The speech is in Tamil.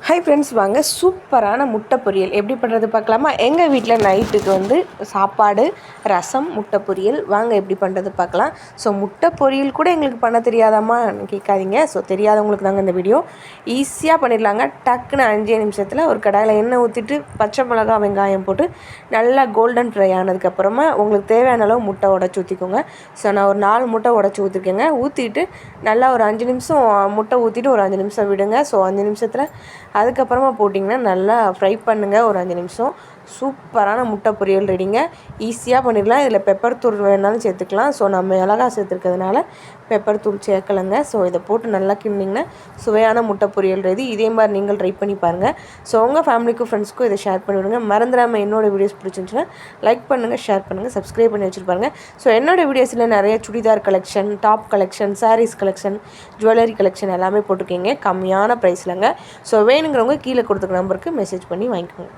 ஹாய் ஃப்ரெண்ட்ஸ், வாங்க சூப்பரான முட்டை பொரியல் எப்படி பண்ணுறது பார்க்கலாமா? எங்கள் வீட்டில் நைட்டுக்கு சாப்பாடு, ரசம், முட்டை பொரியல். வாங்க எப்படி பண்ணுறது பார்க்கலாம். ஸோ முட்டை பொரியல் கூட எங்களுக்கு பண்ண தெரியாதாம்மா கேட்காதீங்க. ஸோ தெரியாதவங்களுக்கு தாங்க இந்த வீடியோ. ஈஸியாக பண்ணிடலாங்க. டக்குன்னு 5 நிமிஷத்தில் ஒரு கடாயில் எண்ணெய் ஊற்றிட்டு பச்சை மிளகா, வெங்காயம் போட்டு நல்லா கோல்டன் ஃப்ரை ஆனதுக்கப்புறமா உங்களுக்கு தேவையான அளவு முட்டை உடச்சி ஊற்றிக்கோங்க. ஸோ நான் ஒரு 4 முட்டை உடச்சி ஊற்றிருக்கேங்க. ஊற்றிட்டு நல்லா ஒரு 5 நிமிஷம் முட்டை ஊற்றிட்டு ஒரு 5 நிமிஷம் விடுங்க. ஸோ 5 நிமிஷத்தில் அதுக்கப்புறமா போட்டிங்கன்னா நல்லா ஃப்ரை பண்ணுங்கள் ஒரு 5 நிமிஷம். சூப்பரான முட்டை பொரியல் ரெடிங்க. ஈஸியாக பண்ணிடலாம். இதில் பெப்பர் தூள் வேணாலும் சேர்த்துக்கலாம். ஸோ நம்ம மிளகா சேர்த்துருக்கிறதுனால பெப்பர் தூள் சேர்க்கலைங்க. ஸோ இதை போட்டு நல்லா கிண்டிங்கன்னா சுவையான முட்டை பொரியல் ரெடி. இதே மாதிரி நீங்கள் ட்ரை பண்ணி பாருங்கள். ஸோ உங்கள் ஃபேமிலிக்கும் ஃப்ரெண்ட்ஸ்க்கும் இதை ஷேர் பண்ணிவிடுங்க. மறந்துடாமல் என்னோடய வீடியோஸ் பிடிச்சிருந்துச்சுன்னா லைக் பண்ணுங்கள், ஷேர் பண்ணுங்கள், சப்ஸ்கிரைப் பண்ணி வச்சுருப்பாருங்க. ஸோ என்னோடய வீடியோஸில் நிறைய churidar collection, top collection, sarees collection, jewellery collection எல்லாமே போட்டிருக்கீங்க கம்மியான ப்ரைஸ்லங்க. ஸோ வேணுங்கிறவங்க கீழே கொடுத்துருக்க நம்பருக்கு மெசேஜ் பண்ணி வாங்கிக்கோங்க.